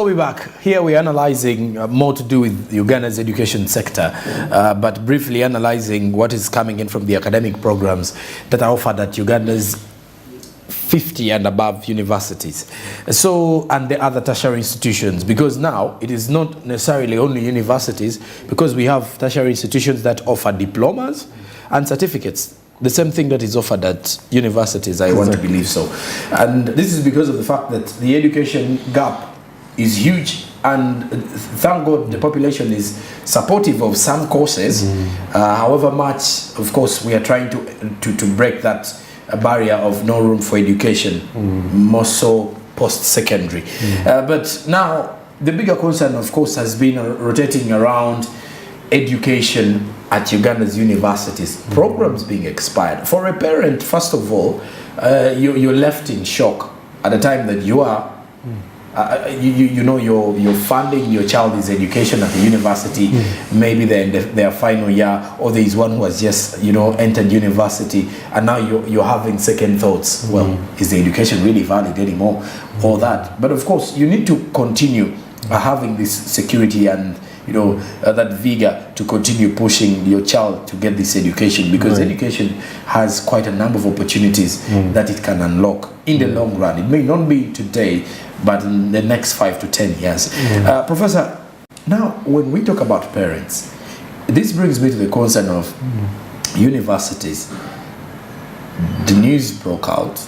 Well, we're back. Here we're analyzing more to do with Uganda's education sector, but briefly analyzing what is coming in from the academic programs that are offered at Uganda's 50 and above universities. So, and the other tertiary institutions, because now it is not necessarily only universities, because we have tertiary institutions that offer diplomas and certificates. The same thing that is offered at universities, I want to believe so. And this is because of the fact that the education gap is huge, and thank God the population is supportive of some courses. However much, of course, we are trying to break that barrier of no room for education, more so post-secondary. But now, the bigger concern, of course, has been rotating around education at Uganda's universities, programs being expired. For a parent, first of all, you're left in shock at the time that you are you know you're funding your child's education at the university. Maybe they're in their final year, or there is one who has just entered university, and now you're having second thoughts. Well, is the education really valid anymore, or that? But of course, you need to continue having this security and that vigor to continue pushing your child to get this education, because education has quite a number of opportunities that it can unlock in the long run. It may not be today, but in the next 5 to 10 years. Professor, now when we talk about parents, this brings me to the concern of universities. The news broke out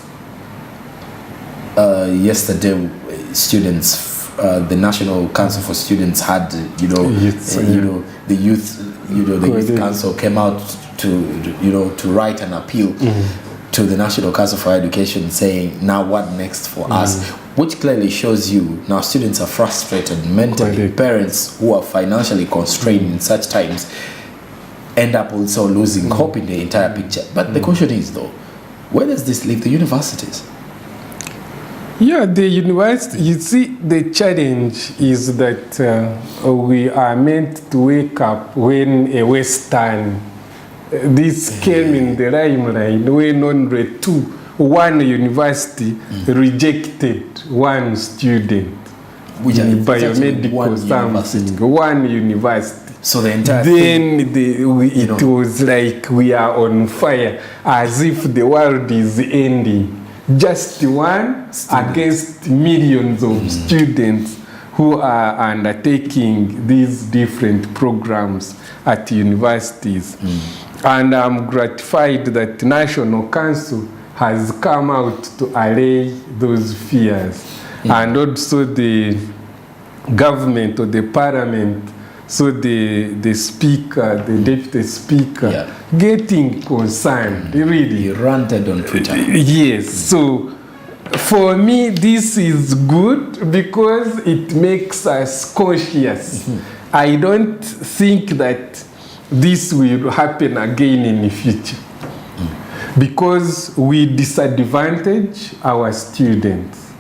yesterday. Students, the National Council for Students had, the youth council came out to write an appeal to the National Council for Education, saying, now what next for us? Which clearly shows you now students are frustrated mentally. Parents who are financially constrained in such times end up also losing hope in the entire picture. But the question is, though, where does this leave the universities? Yeah, the university, you see, the challenge is that we are meant to wake up when a Western, this came in the limelight when only one university rejected one student in biomedical something, one university. So the entire it was like we are on fire, as if the world is ending. Just one against millions of students who are undertaking these different programs at universities. And I'm gratified that the National Council has come out to allay those fears. And also the government or the parliament, so the speaker, the deputy speaker, getting concerned, really. He ranted on Twitter. Yes, so for me this is good because it makes us conscious. I don't think that this will happen again in the future, because we disadvantage our students.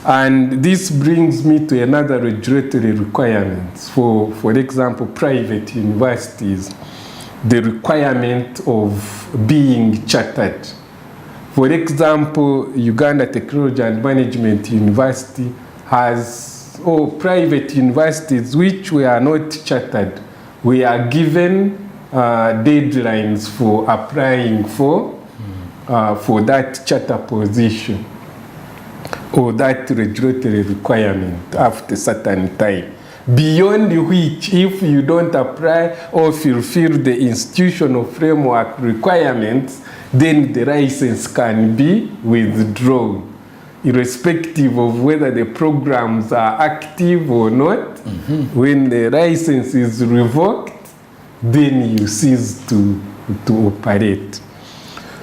And this brings me to another regulatory requirements for example, private universities, the requirement of being chartered. For example, Uganda Technology and Management University has, private universities which were not chartered, we are given deadlines for applying for that charter position, or that regulatory requirement after a certain time. Beyond which, if you don't apply or fulfill the institutional framework requirements, then the license can be withdrawn, irrespective of whether the programs are active or not. When the license is revoked, then you cease to operate.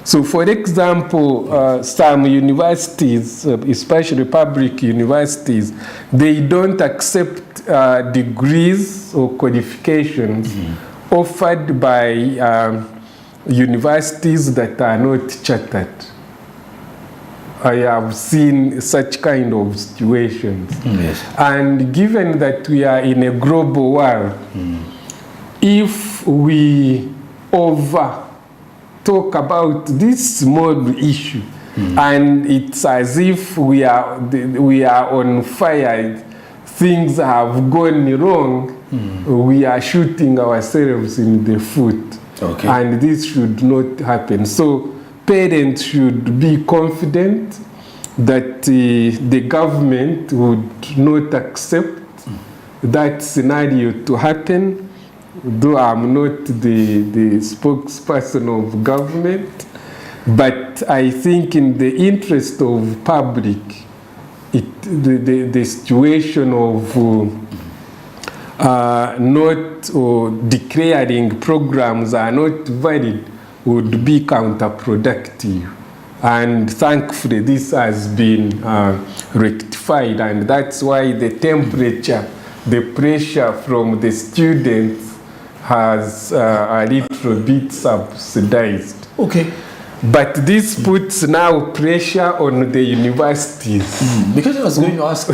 So, for example, some universities, especially public universities, they don't accept degrees or qualifications offered by universities that are not chartered. I have seen such kind of situations. And given that we are in a global world, if we talk about this small issue, and it's as if we are on fire things have gone wrong, we are shooting ourselves in the foot. Okay. And this should not happen. So parents should be confident that the government would not accept that scenario to happen, though I'm not the spokesperson of government. But I think in the interest of public, the situation of not declaring programs are not valid would be counterproductive. And thankfully this has been rectified, and that's why the temperature, the pressure from the students has a little bit subsidized. Okay. But this puts now pressure on the universities. Because I was going to ask,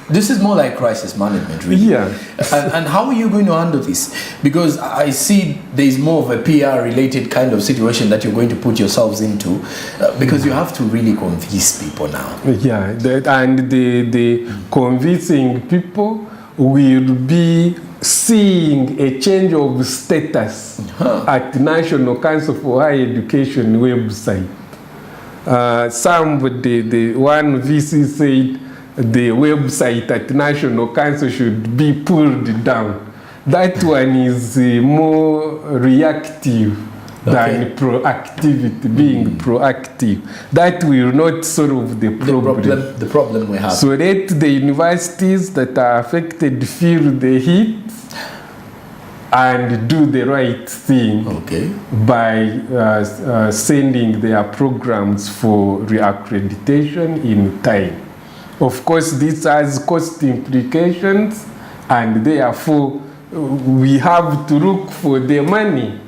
this is more like crisis management, really. Yeah. And how are you going to handle this? Because I see there is more of a PR-related kind of situation that you're going to put yourselves into, because you have to really convince people now. Yeah, and the convincing people will be seeing a change of status at National Council for Higher Education website. The one VC said the website at National Council should be pulled down. That one is more reactive than proactivity, being proactive. That will not solve the problem. The problem we have. So let the universities that are affected feel the heat and do the right thing by sending their programs for reaccreditation in time. Of course, this has cost implications, and therefore we have to look for the money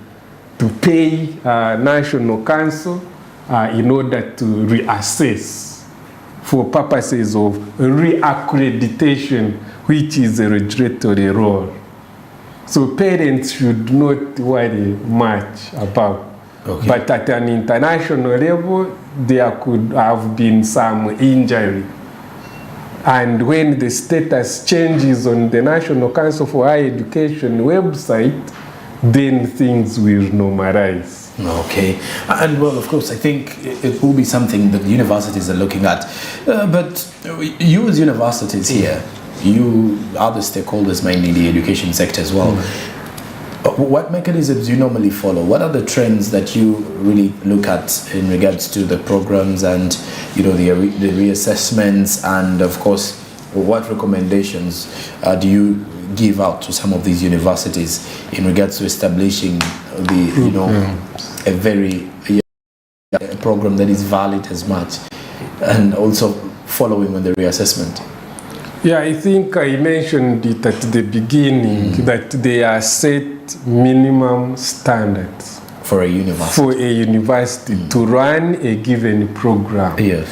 to pay National Council in order to reassess for purposes of reaccreditation, which is a regulatory role. So parents should not worry much about. Okay. But at an international level, there could have been some injury. And when the status changes on the National Council for Higher Education website, then things will normalize. Okay. And well, of course, I think it will be something that the universities are looking at. But you as universities here, you are the stakeholders mainly in the education sector as well. What mechanisms do you normally follow? What are the trends that you really look at in regards to the programs and, you know, the reassessments, and of course, what recommendations do you give out to some of these universities in regards to establishing the, you know, a very a program that is valid as much, and also following on the reassessment? Yeah, I think I mentioned it at the beginning that they are set minimum standards for a university, to run a given program. Yes.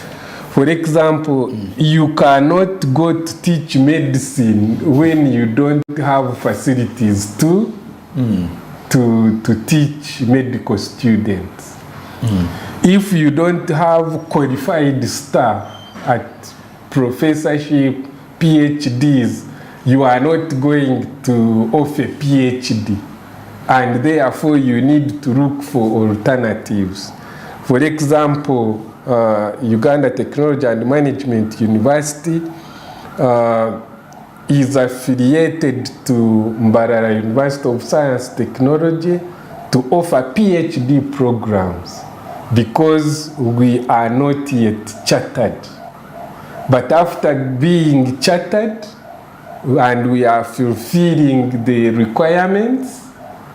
For example, you cannot go to teach medicine when you don't have facilities to teach medical students. If you don't have qualified staff at professorship, PhDs, you are not going to offer PhD, and therefore you need to look for alternatives. For example, Uganda Technology and Management University is affiliated to Mbarara University of Science Technology to offer PhD programs because we are not yet chartered. But after being chartered and we are fulfilling the requirements,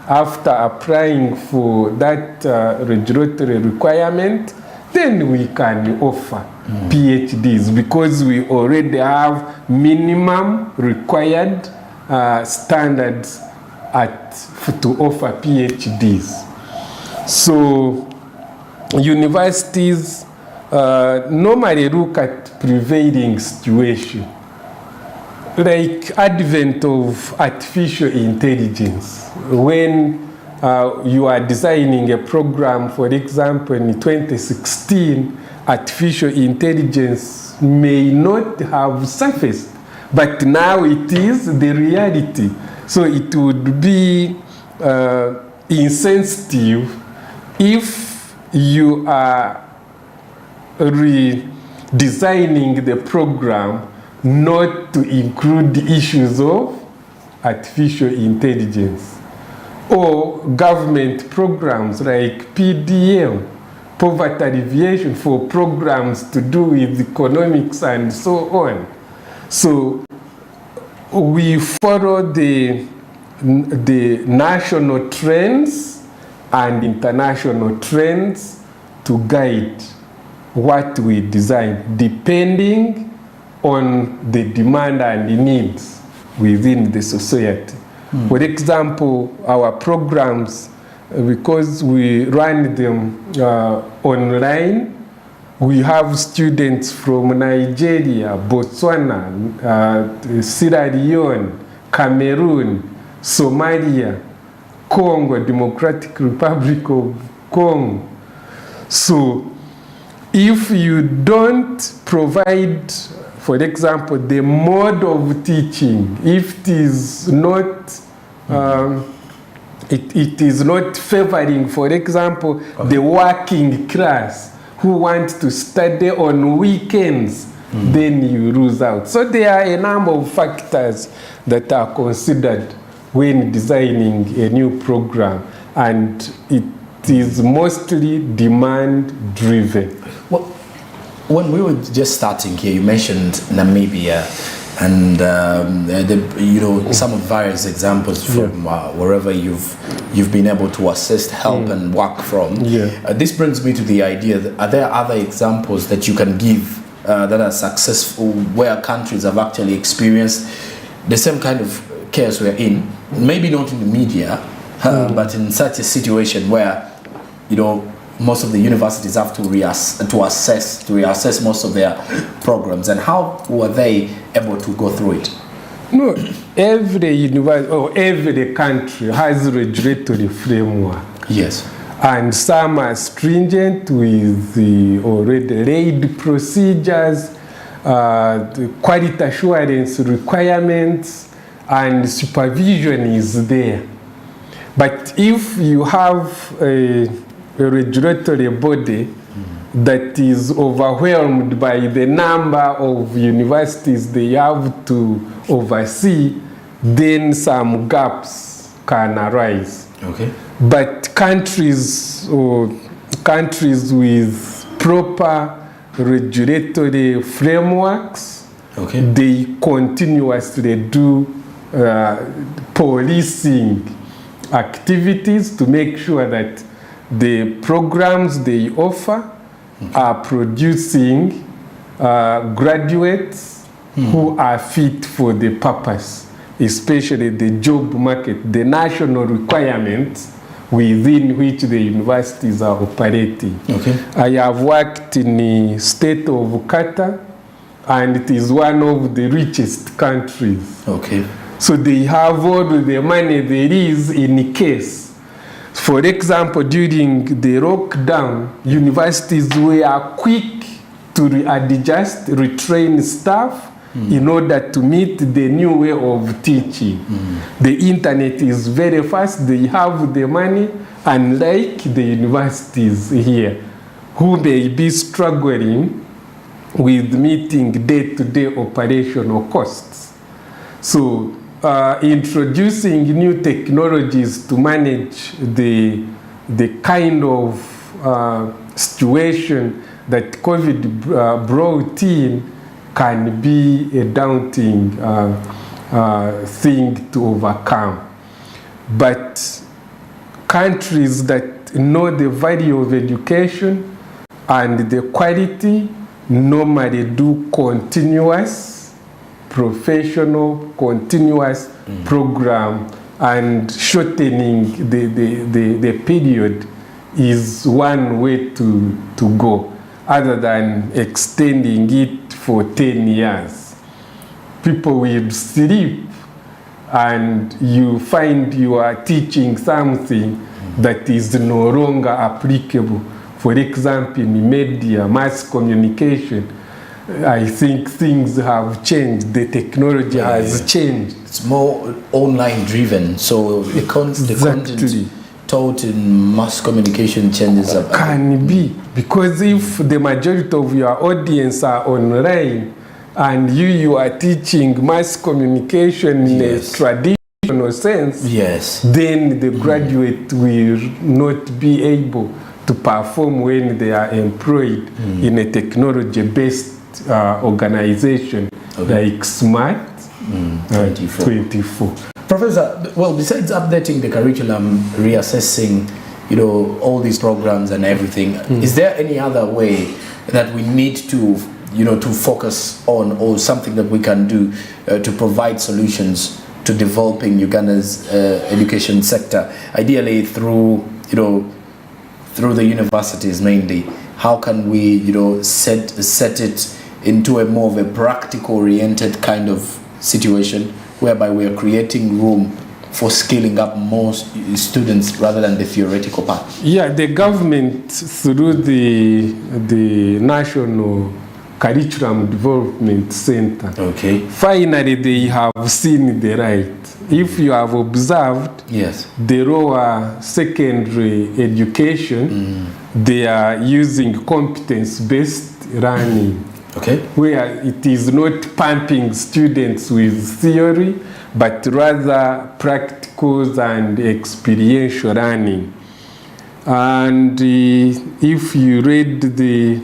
after applying for that regulatory requirement, then we can offer PhDs because we already have minimum required standards to offer PhDs. So universities normally look at prevailing situation, like advent of artificial intelligence. When you are designing a program, for example, in 2016, artificial intelligence may not have surfaced, But now it is the reality. So it would be insensitive if you are redesigning the program not to include issues of artificial intelligence, or government programs like PDM, poverty alleviation, for programs to do with economics and so on. So we follow the national trends and international trends to guide what we design, depending on the demand and the needs within the society. For example, our programs, because we run them online, we have students from Nigeria, Botswana, Sierra Leone, Cameroon, Somalia, Congo, Democratic Republic of Congo. So if you don't provide, for example, the mode of teaching, if it is not it is not favoring, for example, the working class who want to study on weekends, then you lose out. So there are a number of factors that are considered when designing a new program, and it is mostly demand driven. Well, when we were just starting here, you mentioned Namibia, and some of various examples from wherever you've been able to assist, help, and work from. This brings me to the idea that, are there other examples that you can give that are successful, where countries have actually experienced the same kind of chaos we're in, maybe not in the media, but in such a situation where, most of the universities have to reassess most of their programs, and how were they able to go through it? No, every university or every country has a regulatory framework. Yes. And some are stringent with the already laid procedures, the quality assurance requirements, and supervision is there. But if you have a regulatory body that is overwhelmed by the number of universities they have to oversee, then some gaps can arise. Okay. But countries with proper regulatory frameworks, they continuously do policing activities to make sure that the programs they offer are producing graduates who are fit for the purpose, especially the job market, the national requirements within which the universities are operating. Okay. I have worked in the state of Qatar, and it is one of the richest countries. Okay. So they have all the money there is in case. For example, during the lockdown, universities were quick to adjust, retrain staff in order to meet the new way of teaching. The internet is very fast, they have the money, unlike the universities here, who may be struggling with meeting day-to-day operational costs. So introducing new technologies to manage the kind of situation that COVID brought in can be a daunting thing to overcome. But countries that know the value of education and the quality normally do continuous professional, continuous program, and shortening the period is one way to go, other than extending it for 10 years. People will sleep, and you find you are teaching something that is no longer applicable. For example, in media, mass communication, I think things have changed. The technology has changed. It's more online driven, so the content taught in mass communication changes. Can be, because if the majority of your audience are online and you are teaching mass communication in a traditional sense, then the graduate will not be able to perform when they are employed in a technology-based organization like Smart 24. Professor, well, besides updating the curriculum, reassessing, all these programs and everything, is there any other way that we need to, to focus on, or something that we can do to provide solutions to developing Uganda's education sector, ideally through, through the universities mainly? How can we, set it into a more of a practical-oriented kind of situation, whereby we are creating room for scaling up more students rather than the theoretical part? Yeah, the government, through the National Curriculum Development Center, finally they have seen the right. If you have observed, the lower secondary education, they are using competence-based learning, where it is not pumping students with theory, but rather practicals and experiential learning. And if you read the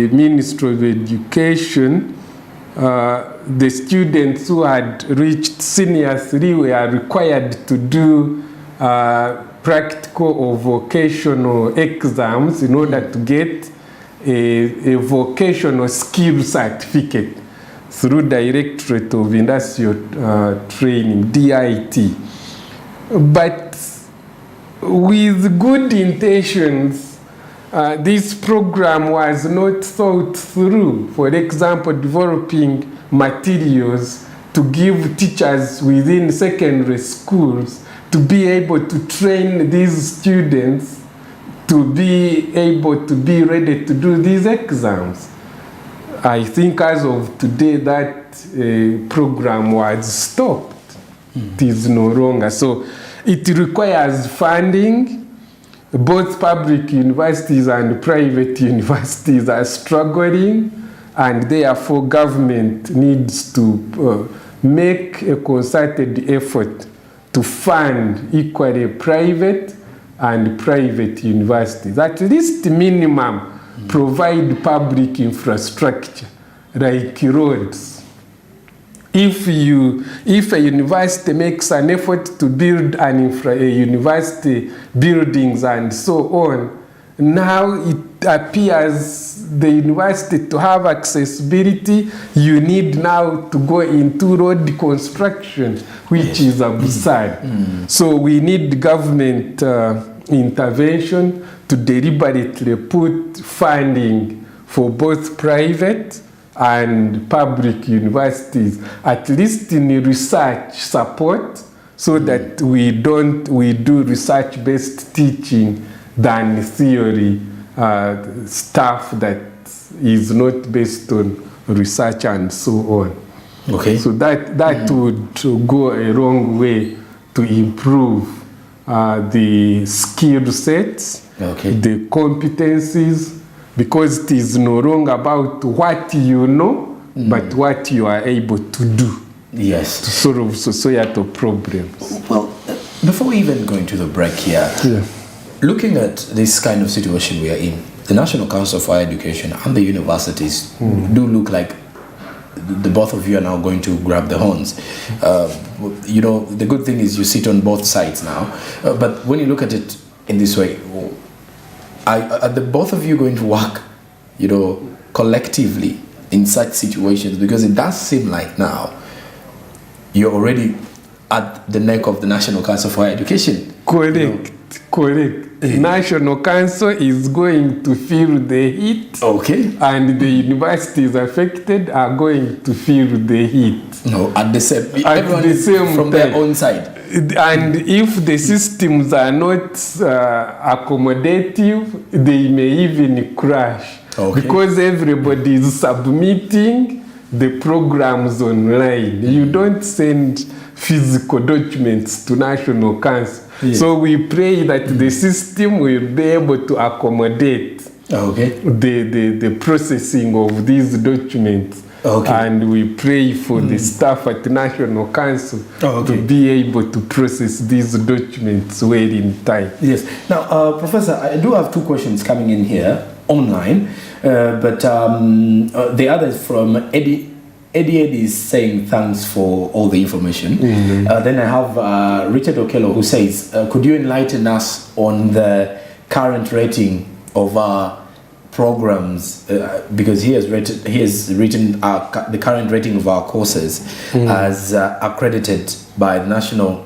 Ministry of Education, the students who had reached senior 3 were required to do practical or vocational exams in order to get a vocational skill certificate through Directorate of Industrial Training, DIT. But with good intentions, this program was not thought through. For example, developing materials to give teachers within secondary schools to be able to train these students to be able to be ready to do these exams. I think as of today that program was stopped. It is no longer. So it requires funding. Both public universities and private universities are struggling, and therefore government needs to make a concerted effort to fund equally private and private universities. At least minimum, provide public infrastructure like roads. If a university makes an effort to build a university buildings and so on, now it appears the university to have accessibility, you need now to go into road construction, which is absurd. So we need government intervention to deliberately put funding for both private and public universities, at least in research support, so that we do research-based teaching than theory stuff that is not based on research and so on. So that would go a long way to improve the skill sets, the competencies, because it is no longer about what you know, but what you are able to do to solve societal problems. Well, before we even go into the break here, looking at this kind of situation we are in, the National Council for Higher Education and the universities do look like the both of you are now going to grab the horns. The good thing is you sit on both sides now. But when you look at it in this way, are the both of you going to work, collectively in such situations? Because it does seem like now you're already at the neck of the National Council for Higher Education. Correct. National Council is going to feel the heat. And the universities affected are going to feel the heat. No, at the same time, from their own side. And if the systems are not accommodative, they may even crash. Okay. Because everybody is submitting the programs online. You don't send physical documents to National Council. Yes. So we pray that the system will be able to accommodate the processing of these documents. Okay. And we pray for the staff at National Council to be able to process these documents well in time. Yes. Now, Professor, I do have two questions coming in here online, but the other is from Eddie. Eddie is saying thanks for all the information. Then I have Richard Okello, who says, could you enlighten us on the current rating of our programs, because he has written the current rating of our courses as accredited by the National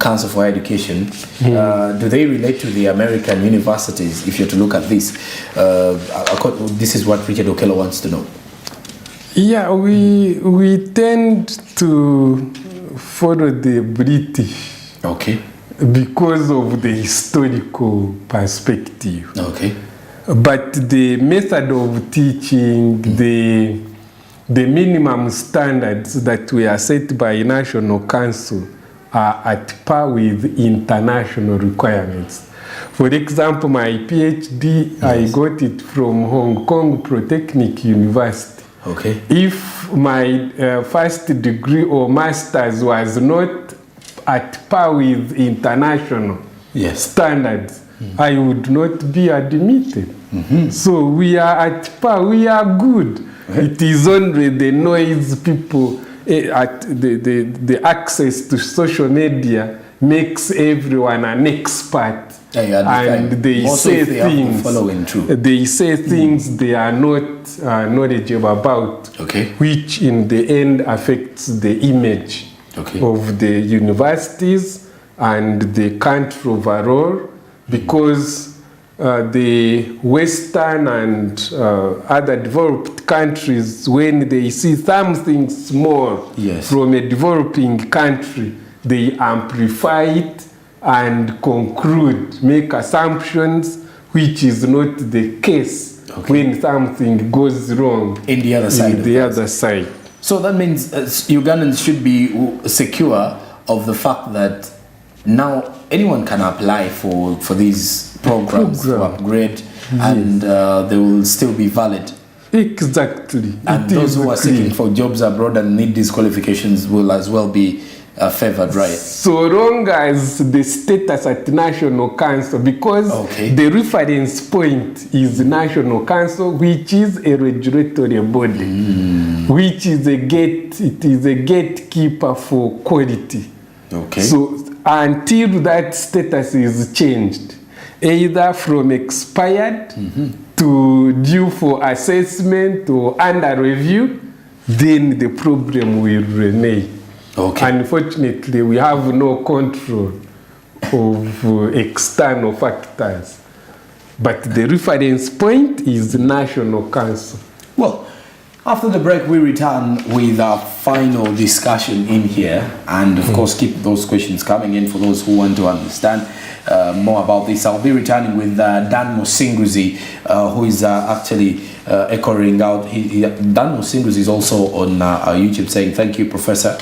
Council for Education. Do they relate to the American universities, if you're to look at this? This is what Richard Okello wants to know. Yeah, we tend to follow the British. Okay. Because of the historical perspective. Okay. But the method of teaching, the minimum standards that were set by National Council are at par with international requirements. For example, my PhD, I got it from Hong Kong Polytechnic University. Okay. If my first degree or master's was not at par with international standards, I would not be admitted. So we are at par, we are good. It is only the noise people, at the access to social media makes everyone an expert. And they say things they are not knowledgeable about, which in the end affects the image of the universities and the country overall, because the Western and other developed countries, when they see something small from a developing country, they amplify it and conclude, make assumptions, which is not the case when something goes wrong in the other side. So that means Ugandans should be secure of the fact that now anyone can apply for these programs to upgrade, and they will still be valid. Exactly. And those who are seeking for jobs abroad and need these qualifications will as well be favored, right? So long as the status at National Council, because the reference point is National Council, which is a regulatory body, which is a gatekeeper for quality. So until that status is changed, either from expired to due for assessment or under review, then the problem will remain. Unfortunately, we have no control of external factors. But the reference point is National Council. Well, after the break, we return with our final discussion in here. And of course, keep those questions coming in for those who want to understand more about this. I'll be returning with Dan Musinguzi, who is actually echoing out. Dan Musinguzi is also on our YouTube saying, thank you, Professor,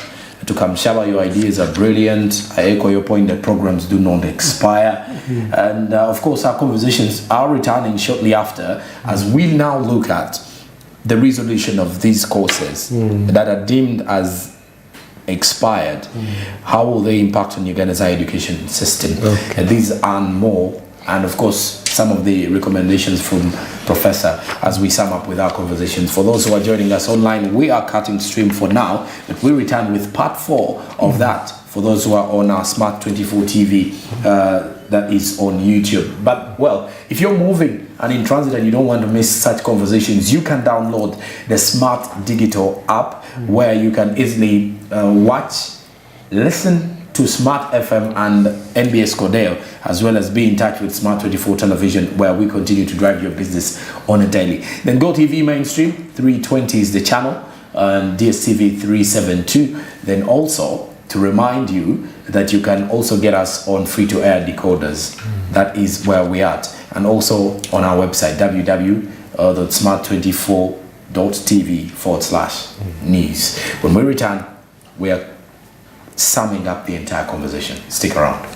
to come shower. Your ideas are brilliant. I echo your point that programs do not expire. And of course, our conversations are returning shortly after, as we now look at the resolution of these courses that are deemed as expired. How will they impact on Uganda's higher education system? And these and more, and of course some of the recommendations from Professor as we sum up with our conversations. For those who are joining us online, we are cutting stream for now, but we return with part 4 of that for those who are on our Smart 24 TV that is on YouTube. But well, if you're moving and in transit and you don't want to miss such conversations, you can download the Smart Digital app where you can easily watch, listen to Smart FM and NBS Cordell, as well as be in touch with Smart 24 Television, where we continue to drive your business on a daily. Then GOTV Mainstream 320 is the channel, and DSTV 372. Then also to remind you that you can also get us on free-to-air decoders. That is where we are at. And also on our website, the smart24.tv/news. When we return, we are summing up the entire conversation. Stick around.